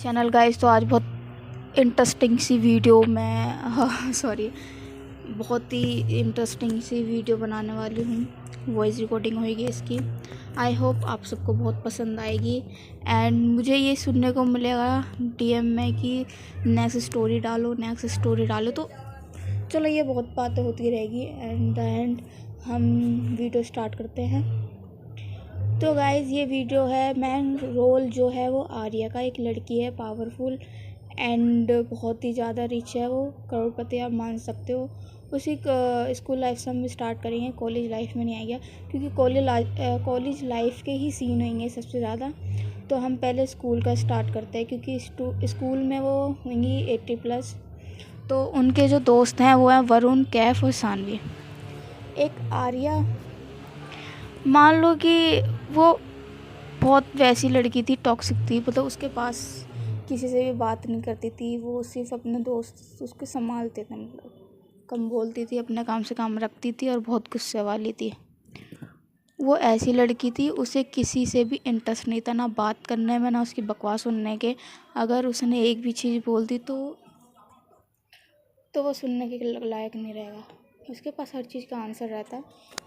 Channel guys. तो आज बहुत इंटरेस्टिंग सी वीडियो मैं सॉरी बहुत ही इंटरेस्टिंग सी वीडियो बनाने वाली हूँ। वॉइस रिकॉर्डिंग होगी इसकी। आई होप आप सबको बहुत पसंद आएगी। एंड मुझे ये सुनने को मिलेगा डीएम में कि नेक्स्ट स्टोरी डालो। तो चलो ये बहुत बातें होती रहेगी। एंड द एंड हम वीडियो स्टार्ट करते हैं। तो गाइज़ ये वीडियो है, मेन रोल जो है वो आर्या का। एक लड़की है पावरफुल एंड बहुत ही ज़्यादा रिच है, वो करोड़पति आप मान सकते हो। उसी स्कूल लाइफ से हम स्टार्ट करेंगे, कॉलेज लाइफ में नहीं आएगा क्योंकि कॉलेज लाइफ के ही सीन होंगे सबसे ज़्यादा। तो हम पहले स्कूल का स्टार्ट करते हैं क्योंकि स्कूल में वो होंगी 80+। तो उनके जो दोस्त हैं वो हैं वरुण, कैफ और सानवी। एक आर्या मान लो कि वो बहुत वैसी लड़की थी, टॉक्सिक थी। मतलब उसके पास किसी से भी बात नहीं करती थी, वो सिर्फ अपने दोस्त उसके संभालते थे। मतलब कम बोलती थी, अपने काम से काम रखती थी और बहुत गुस्से वाली थी। वो ऐसी लड़की थी, उसे किसी से भी इंटरेस्ट नहीं था, ना बात करने में ना उसकी बकवास सुनने के। अगर उसने एक भी चीज़ बोल दी तो वो सुनने के लायक नहीं रहेगा। उसके पास हर चीज़ का आंसर रहता है,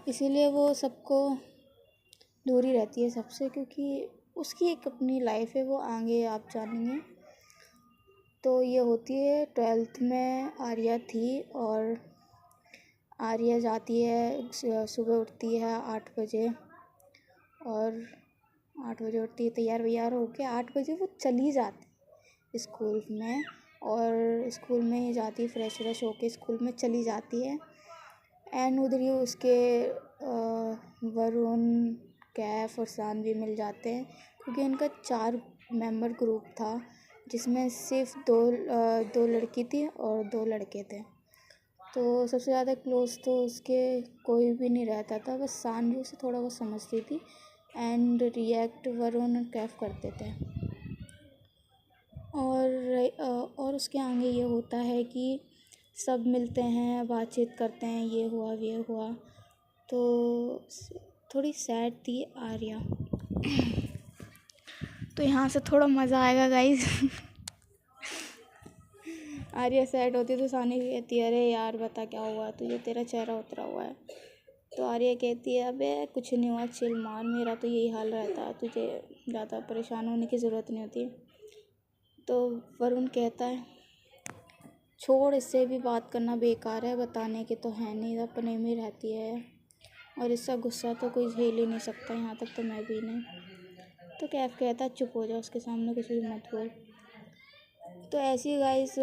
इसीलिए वो सबको दूरी रहती है सबसे, क्योंकि उसकी एक अपनी लाइफ है, वो आगे आप जानेंगे। तो ये होती है 12th में आर्या थी। और आर्या जाती है, सुबह उठती है 8 बजे और 8 बजे उठती है, तैयार वैयार होके 8 बजे वो चली जाती स्कूल में। और स्कूल में जाती है, फ्रेश व्रेश होके स्कूल में चली जाती है। एंड उधर ही उसके वरुण, कैफ और सानवी मिल जाते हैं क्योंकि उनका 4 मेंबर ग्रुप था जिसमें सिर्फ दो लड़की थी और 2 लड़के थे। तो सबसे ज़्यादा क्लोज तो उसके कोई भी नहीं रहता था, बस सानवी उसे थोड़ा बहुत समझती थी। एंड रिएक्ट वरुण और कैफ करते थे। और उसके आगे ये होता है कि सब मिलते हैं, बातचीत करते हैं, ये हुआ। तो थोड़ी सैड थी आर्या। तो यहाँ से थोड़ा मज़ा आएगा गाइस। आर्या सैड होती तो सानी कहती है, अरे यार बता क्या हुआ तुझे, तेरा चेहरा उतरा हुआ है। तो आर्या कहती है, अबे कुछ नहीं हुआ, चिल मार, मेरा तो यही हाल रहता है, तुझे ज़्यादा परेशान होने की ज़रूरत नहीं होती। तो वरुण कहता है, छोड़, इससे भी बात करना बेकार है, बताने के तो है नहीं, अपने में रहती है और इसका गुस्सा तो कोई झेल ही नहीं सकता, यहाँ तक तो मैं भी नहीं। तो कैफ कहता है, चुप हो जा, उसके सामने कुछ भी मत बोल। तो ऐसी गाइस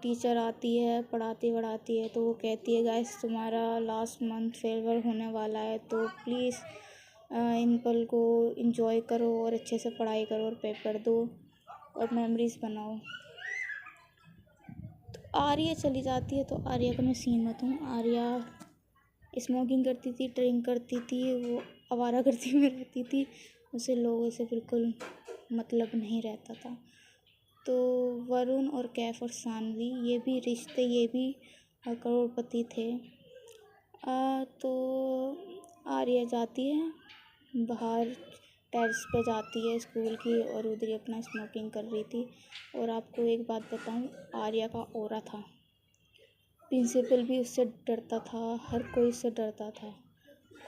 टीचर आती है, पढ़ाती है। तो वो कहती है, गाइस तुम्हारा लास्ट मंथ फेयरवेल होने वाला है, तो प्लीज़ इन पल को एंजॉय करो और अच्छे से पढ़ाई करो और पेपर दो और मेमोरीज बनाओ। आर्या चली जाती है। तो आर्या का मैं सीन बताऊँ, आर्या स्मोकिंग करती थी, ड्रिंक करती थी, वो आवारागर्दी में रहती थी, उसे लोगों से बिल्कुल मतलब नहीं रहता था। तो वरुण और कैफ और सानवी ये भी रिश्ते, ये भी करोड़पति थे। तो आर्या जाती है बाहर, टेरेस पे जाती है स्कूल की, और उधर ही अपना स्मोकिंग कर रही थी। और आपको एक बात बताऊं, आर्या का ऑरा था, प्रिंसिपल भी उससे डरता था, हर कोई उससे डरता था।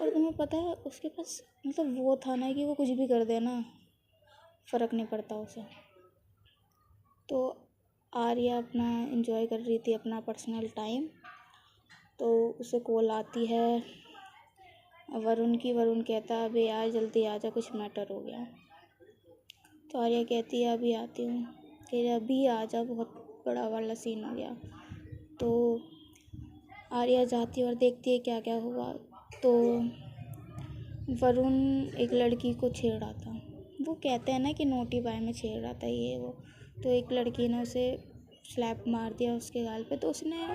और तुम्हें पता है उसके पास मतलब वो था ना कि वो कुछ भी कर देना, फ़र्क नहीं पड़ता उसे। तो आर्या अपना एंजॉय कर रही थी, अपना पर्सनल टाइम। तो उसे कॉल आती है वरुण की। वरुण कहता है, अबे यार जल्दी आ जा, कुछ मैटर हो गया। तो आर्या कहती है, अभी आती हूँ। कह रहे, अभी आ जा, बहुत बड़ा वाला सीन हो गया। तो आर्या जाती है और देखती है क्या क्या हुआ। तो वरुण एक लड़की को छेड़ रहा था, वो कहते हैं ना कि नोटी बाय में छेड़ रहा था ये वो। तो एक लड़की ने उसे स्लैप मार दिया उसके गाल पे। तो उसने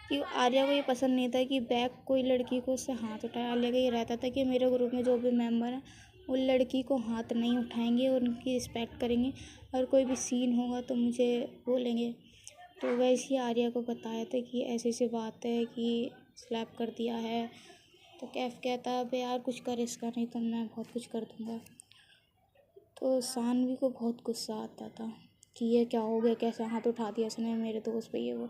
कि आर्या को ये पसंद नहीं था कि बैक कोई लड़की को उससे हाथ उठाया। आर्या का ये रहता था कि मेरे ग्रुप में जो भी मेंबर हैं वो लड़की को हाथ नहीं उठाएंगे और उनकी रिस्पेक्ट करेंगे, और कोई भी सीन होगा तो मुझे बोलेंगे। तो वैसे ही आर्या को बताया था कि ऐसी ऐसी बात है कि स्लैप कर दिया है। तो कैफ कहता है, अबे यार कुछ कर इसका, नहीं तो मैं बहुत कुछ कर दूँगा। तो सानवी को बहुत गुस्सा आता था कि ये क्या हो गया, कैसे हाथ उठा दिया उसने मेरे दोस्त पे, ये वो।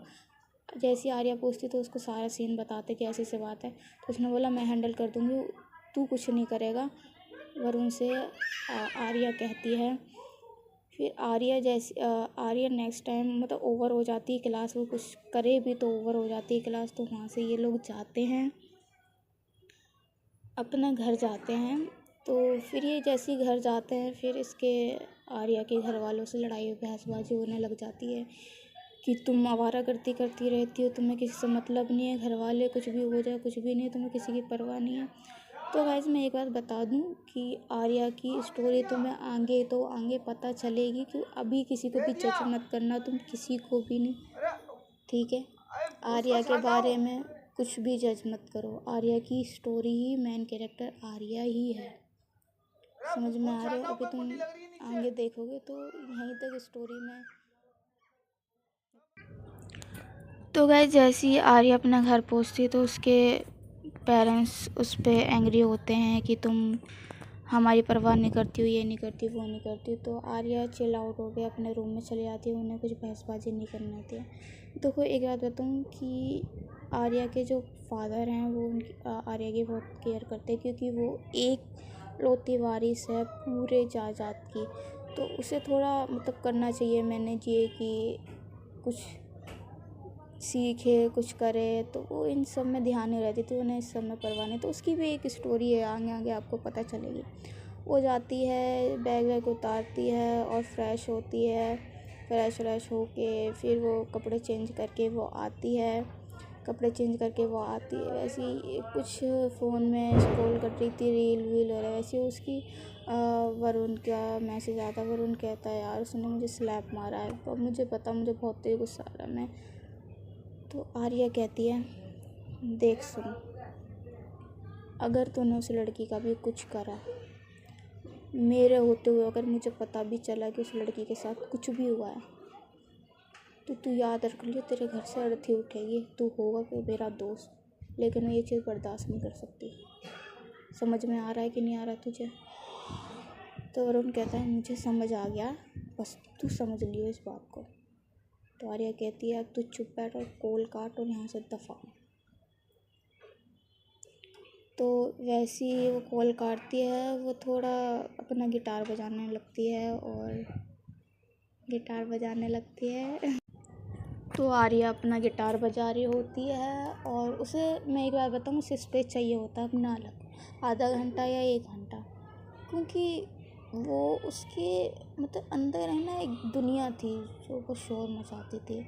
जैसे आर्या पूछती तो उसको सारा सीन बताते कि ऐसी बात है। तो उसने बोला मैं हैंडल कर दूँगी, तू कुछ नहीं करेगा, वरुण से आर्या कहती है। फिर आर्या नेक्स्ट टाइम मतलब ओवर हो जाती है क्लास, वो कुछ करे भी तो ओवर हो जाती है क्लास। तो वहाँ से ये लोग जाते हैं, अपना घर जाते हैं। तो फिर ये जैसे ही घर जाते हैं, फिर इसके आर्या के घर वालों से लड़ाई बहसबाजी होने लग जाती है कि तुम आवारागर्दी करती रहती हो, तुम्हें किसी से मतलब नहीं है, घर वाले कुछ भी हो जाए कुछ भी नहीं, तुम्हें किसी की परवाह नहीं है। तो गाइस मैं एक बात बता दूं कि आर्या की स्टोरी तुम्हें आगे पता चलेगी कि अभी किसी को भी जज मत करना, तुम किसी को भी नहीं, ठीक है। आर्या के बारे में कुछ भी जज मत करो, आर्या की स्टोरी ही मेन कैरेक्टर आर्या ही है, समझ में आ रहा है। अभी तुम आगे देखोगे तो यहीं तक स्टोरी में। तो गाइस जैसे ही आर्या अपना घर पहुंचती तो उसके पेरेंट्स उस पर एंग्री होते हैं कि तुम हमारी परवाह नहीं करती हो, ये नहीं करती वो नहीं करती। तो आर्या चिल आउट हो के अपने रूम में चली जाती है, उन्हें कुछ बहसबाजी नहीं करनी होती है। तो कोई एक बात बताऊँ कि आर्या के जो फादर हैं वो आर्या की बहुत केयर करते हैं, क्योंकि वो एक लौती वारिस है पूरे जायदाद की। तो उसे थोड़ा मतलब करना चाहिए मैनेज, ये कि कुछ सीखे कुछ करे, तो वो इन सब में ध्यान नहीं रहती थी, उन्हें इस सब में परवाह नहीं। तो उसकी भी एक स्टोरी है, आगे आगे आपको पता चलेगी। वो जाती है, बैग वैग उतारती है और फ्रेश होती है, फ्रेश होके फिर वो कपड़े चेंज करके वो आती है, वैसे ही कुछ फ़ोन में स्क्रॉल कर रही थी, रील वील वगैरह। वैसे उसकी वरुण का मैसेज आता है, वरुण कहता है यार उसने मुझे स्लैप मारा है, अब मुझे पता, मुझे बहुत तेज गुस्सा आ रहा है। मैं तो आर्या कहती है देख सुन, अगर तूने उस लड़की का भी कुछ करा, मेरे होते हुए अगर मुझे पता भी चला कि उस लड़की के साथ कुछ भी हुआ है, तो तू याद रख लियो तेरे घर से अर्थी उठेगी, तू होगा कि मेरा दोस्त, लेकिन मैं ये चीज़ बर्दाश्त नहीं कर सकती। समझ में आ रहा है कि नहीं आ रहा तुझे? तो वरुण कहता है मुझे समझ आ गया, बस तू समझ लियो इस बात को। तो आर्या कहती है अब तू चुप बैठ और कॉल काट और यहाँ से दफा। तो वैसे ही वो कॉल काटती है, वो थोड़ा अपना गिटार बजाने लगती है तो आर्या अपना गिटार बजा रही होती है और उसे, मैं एक बार बताऊँ, उसे स्पेस चाहिए होता है अपना अलग, आधा घंटा या 1 घंटा, क्योंकि वो उसके मतलब अंदर है ना एक दुनिया थी जो वो शोर मचाती थी।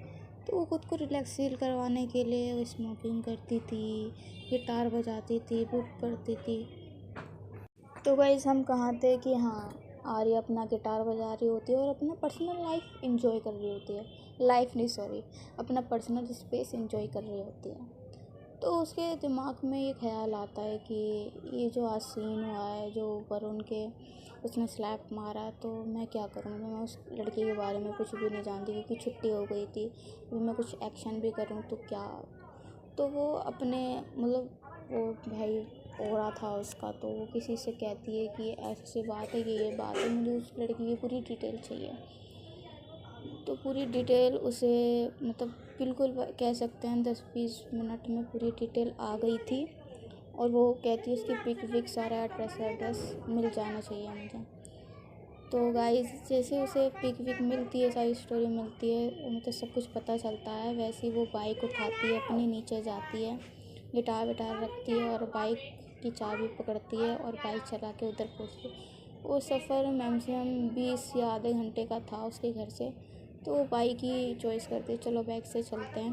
तो वो खुद को रिलैक्स फील करवाने के लिए वो स्मोकिंग करती थी, गिटार बजाती थी, बुक पढ़ती थी। तो गाइस हम कहाँ थे कि हाँ, आर्या अपना गिटार बजा रही होती है और अपना पर्सनल लाइफ एंजॉय कर रही होती है, अपना पर्सनल स्पेस एंजॉय कर रही होती है। तो उसके दिमाग में ये ख्याल आता है कि ये जो आज सीन हुआ है, जो वरुण के उसने स्लैप मारा, तो मैं क्या करूँ, मैं उस लड़की के बारे में कुछ भी नहीं जानती, क्योंकि छुट्टी हो गई थी, अभी मैं कुछ एक्शन भी करूँ तो क्या। तो वो अपने मतलब वो भाई हो रहा था उसका, तो वो किसी से कहती है कि ऐसी बात है कि ये बात है, मुझे उस लड़की की पूरी डिटेल चाहिए। तो पूरी डिटेल उसे मतलब बिल्कुल कह सकते हैं 10-20 मिनट में पूरी डिटेल आ गई थी। और वो कहती है उसकी पिक सारा एड्रेस मिल जाना चाहिए मुझे। तो गाइस जैसे उसे पिक मिलती है, सारी स्टोरी मिलती है, मतलब सब कुछ पता चलता है। वैसे ही वो बाइक उठाती है, अपनी नीचे जाती है, गिटार विटार रखती है और बाइक की चाबी पकड़ती है और बाइक चला के उधर पहुँचती है। वो सफ़र मैक्सिमम 20 या आधे घंटे का था उसके घर से। तो वो बाइक ही चॉइस करती है, चलो बाइक से चलते हैं।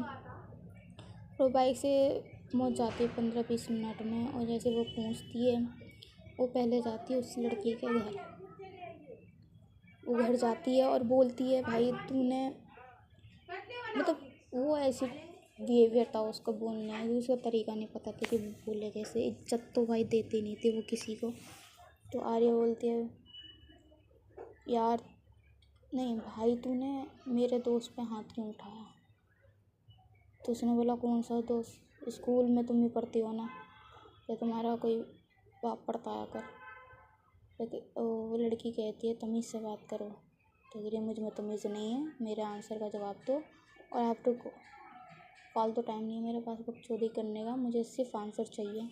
वो बाइक से पहुँच जाती है 15-20 मिनट में। और जैसे वो पहुँचती है, वो पहले जाती है उस लड़की के घर। वो घर जाती है और बोलती है भाई तूने, मतलब वो ऐसी बिहेवियर था उसका बोलने का, उसका तरीका नहीं पता था कि वो बोले कैसे, इज्जत तो भाई देती नहीं थी वो किसी को। तो आर्या बोलती है यार नहीं भाई, तूने मेरे दोस्त पे हाथ क्यों उठाया। तो उसने बोला कौन सा दोस्त, स्कूल में तुम ही पढ़ती हो ना, या तुम्हारा कोई बाप पढ़ता है कर। वो लड़की कहती है तमीज़ से बात करो, तो ये मुझे में तमीज़ नहीं है, मेरे आंसर का जवाब दो और आई हैव टू गो। फालतू टाइम नहीं है मेरे पास बकचोदी करने का, मुझे सिर्फ आंसर चाहिए।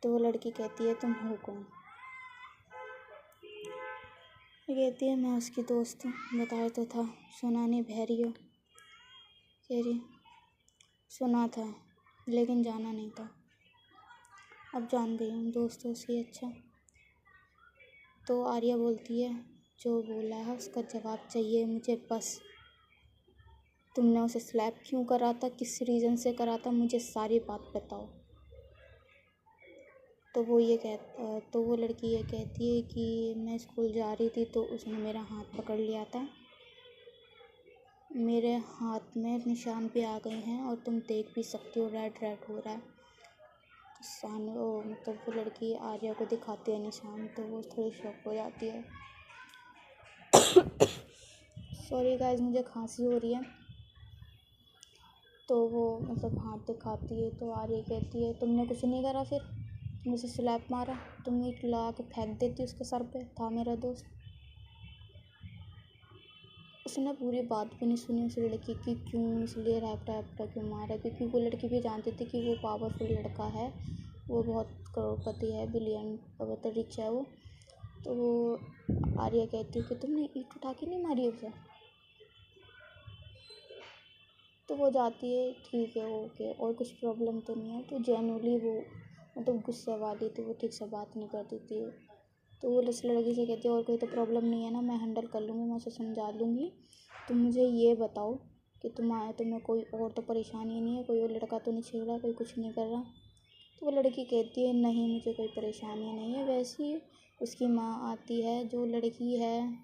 तो वो लड़की कहती है तुम हो कौन? कहती है मैं उसकी दोस्त हूँ। बताया तो था, सुना नहीं बहरी हो। कह रही सुना था लेकिन जाना नहीं था, अब जान गई हूँ, दोस्त उसकी। अच्छा। तो आर्या बोलती है जो बोला है उसका जवाब चाहिए मुझे बस। तुमने उसे स्लैप क्यों करा था, किस रीज़न से करा था, मुझे सारी बात बताओ। तो वो लड़की ये कहती है कि मैं स्कूल जा रही थी तो उसने मेरा हाथ पकड़ लिया था, मेरे हाथ में निशान भी आ गए हैं और तुम देख भी सकती हो रेड रेड हो रहा है। तो मतलब वो लड़की आर्या को दिखाती है निशान, तो वो थोड़ी शॉक हो जाती है। सॉरी गाइस, मुझे खांसी हो रही है। तो वो मतलब हाथ दिखाती है तो आर्या कहती है तुमने कुछ नहीं करा, फिर तुमने उसे स्लैप मारा, तुम ईंट ला के फेंक देती उसके सर पे, था मेरा दोस्त। उसने पूरी बात भी नहीं सुनी उस लड़की की, क्यों इसलिए रैप्टा क्यों मारा, क्योंकि वो लड़की भी जानती थी कि वो पावरफुल लड़का है, वो बहुत करोड़पति है, बिलियन बहुत रिच है वो। तो वो आर्या कहती है कि तुमने ईंट उठा के नहीं मारी उसे। तो वो जाती है ठीक है ओके, और कुछ प्रॉब्लम तो नहीं है। तो जेन्युइनली वो मतलब गुस्से वाली थी, वो ठीक से बात नहीं करती थी। तो वो उस लड़की से कहती है और कोई तो प्रॉब्लम नहीं है ना, मैं हैंडल कर लूँगी, मैं उसे समझा लूँगी। तुम मुझे ये बताओ कि तुम्हें कोई और तो परेशानी नहीं है, कोई और लड़का तो नहीं छेड़ रहा, कोई कुछ नहीं कर रहा। तो वो लड़की कहती है नहीं मुझे कोई परेशानी नहीं है। वैसे उसकी माँ आती है, जो लड़की है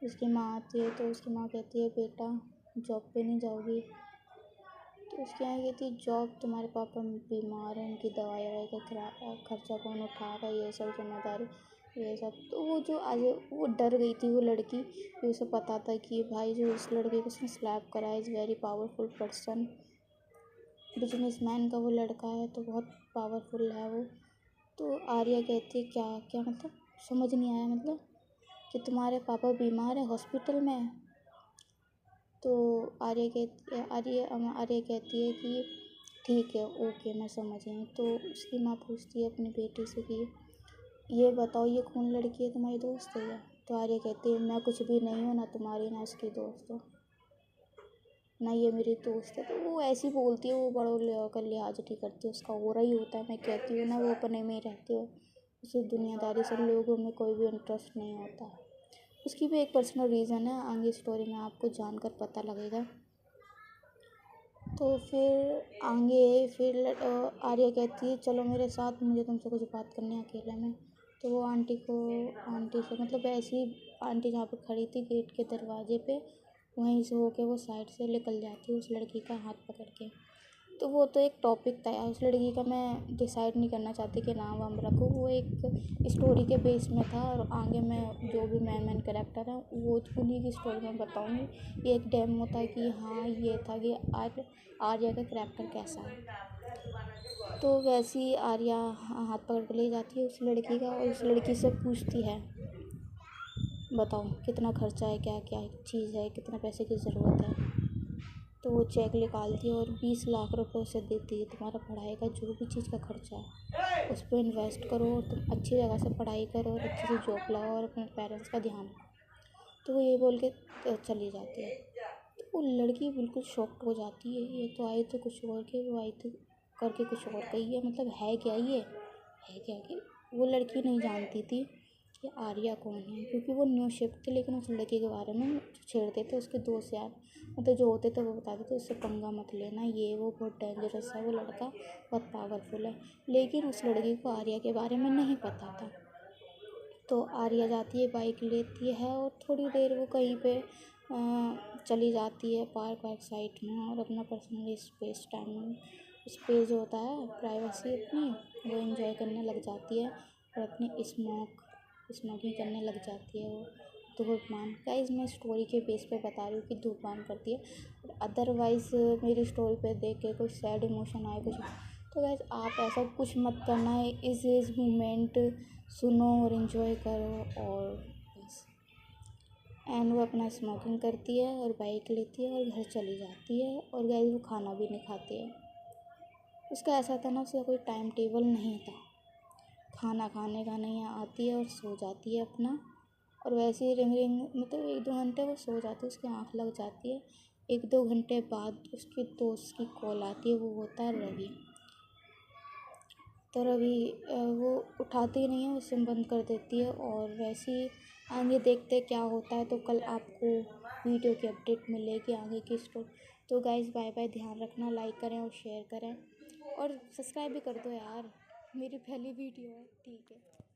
उसकी माँ आती है, तो उसकी माँ कहती है बेटा जॉब पे नहीं जाओगी। तो उसके यहाँ कहती है जॉब, तुम्हारे पापा बीमार हैं, उनकी दवाई ववाई का खर्चा कौन उठाएगा, ये सब जिम्मेदारी ये सब। तो वो जो आज वो डर गई थी वो लड़की, कि उसे पता था कि भाई जो उस लड़के को उसने स्लैप करा है is very powerful person, businessman का वो लड़का है, तो बहुत पावरफुल है वो। तो आर्या कहती है क्या क्या मतलब, समझ नहीं आया, मतलब कि तुम्हारे पापा बीमार है हॉस्पिटल में है। तो आर्या कहती है कि ठीक है ओके मैं समझ गई। तो उसकी माँ पूछती है अपनी बेटी से कि ये बताओ ये कौन लड़की है, तुम्हारी दोस्त है क्या? तो आर्या कहती है मैं कुछ भी नहीं हूँ, ना तुम्हारी ना उसकी दोस्त हो, ना ये मेरी दोस्त है। तो वो ऐसी बोलती है, वो बड़ों का लिहाज नहीं करती, उसका हो रहा ही होता है। मैं कहती हूँ ना वो अपने में ही रहती है, उसे दुनियादारी से लोगों में कोई भी इंटरेस्ट नहीं होता। उसकी भी एक पर्सनल रीज़न है, आगे स्टोरी में आपको जानकर पता लगेगा। तो फिर आर्या कहती है चलो मेरे साथ, मुझे तुमसे कुछ बात करनी है अकेले में। तो वो आंटी से मतलब ऐसी आंटी जहाँ पे खड़ी थी गेट के दरवाजे पे, वहीं से होके वो साइड से निकल जाती है उस लड़की का हाथ पकड़ के। तो वो तो एक टॉपिक था यार उस लड़की का, मैं डिसाइड नहीं करना चाहती कि नाम वाम रखूँ, वो एक स्टोरी के बेस में था। और आगे मैं जो भी मेन कैरेक्टर है वो उन्हीं की स्टोरी में बताऊँगी। ये एक डेमो था कि हाँ ये था कि आर्या का कैरेक्टर कैसा है। तो वैसे ही आर्या हाथ पकड़ के ले जाती है उस लड़की का, और उस लड़की से पूछती है बताओ कितना खर्चा है, क्या क्या चीज़ है, कितना पैसे की ज़रूरत है। तो वो चेक निकालती है और 20 लाख रुपए उसे देती है, तुम्हारा पढ़ाई का जो भी चीज़ का खर्चा है उस पर इन्वेस्ट करो, और तुम अच्छी जगह से पढ़ाई करो और अच्छी से जॉब लगाओ और अपने पेरेंट्स का ध्यान रखो। तो वो ये बोल के चली जाती है। तो वो लड़की बिल्कुल शॉक्ड हो जाती है, ये तो आई तो कुछ और के, वो आई तो करके कुछ और गई है, मतलब है क्या ये, है क्या कि वो लड़की नहीं जानती थी कि आर्या कौन है, क्योंकि वो न्यू शिफ्ट थी। लेकिन उस लड़की के बारे में छेड़ते थे उसके दोस्त यार, मतलब जो होते थे वो बताते थे उससे पंगा मत लेना, ये वो बहुत डेंजरस है वो लड़का, बहुत पावरफुल है। लेकिन उस लड़की को आर्या के बारे में नहीं पता था। तो आर्या जाती है, बाइक लेती है और थोड़ी देर वो कहीं पे चली जाती है पार्क साइड में, और अपना पर्सनल स्पेस जो होता है प्राइवेसी अपनी, वो एंजॉय करने लग जाती है। और अपनी स्मोकिंग करने लग जाती है वो, धूम्रपान। गाइस मैं स्टोरी के बेस पे बता रही हूँ कि धूम्रपान करती है, और अदरवाइज़ मेरी स्टोरी पे देख के कोई सैड इमोशन आए कुछ, तो गाइस आप ऐसा कुछ मत करना है। इस मोमेंट सुनो और इन्जॉय करो, और बस एंड वो अपना स्मोकिंग करती है और बाइक लेती है और घर चली जाती है। और गाइस वो खाना भी नहीं खाती है। उसका ऐसा था ना, उसका कोई टाइम टेबल नहीं था, खाना खाने का नहीं, आती है और सो जाती है अपना। और वैसे ही रिंग रिंग मतलब 1-2 घंटे वो सो जाती है, उसकी आँख लग जाती है। 1-2 घंटे बाद उसके दोस्त की कॉल आती है, वो होता है रवि। तो रवि वो उठाती ही नहीं है, वो सिम बंद कर देती है। और वैसे ही आगे देखते क्या होता है। तो कल आपको वीडियो की अपडेट मिलेगी आगे की स्टोरी। तो गाइस बाय बाय, ध्यान रखना, लाइक करें और शेयर करें और सब्सक्राइब भी कर दो यार, मेरी पहली वीडियो है। ठीक है।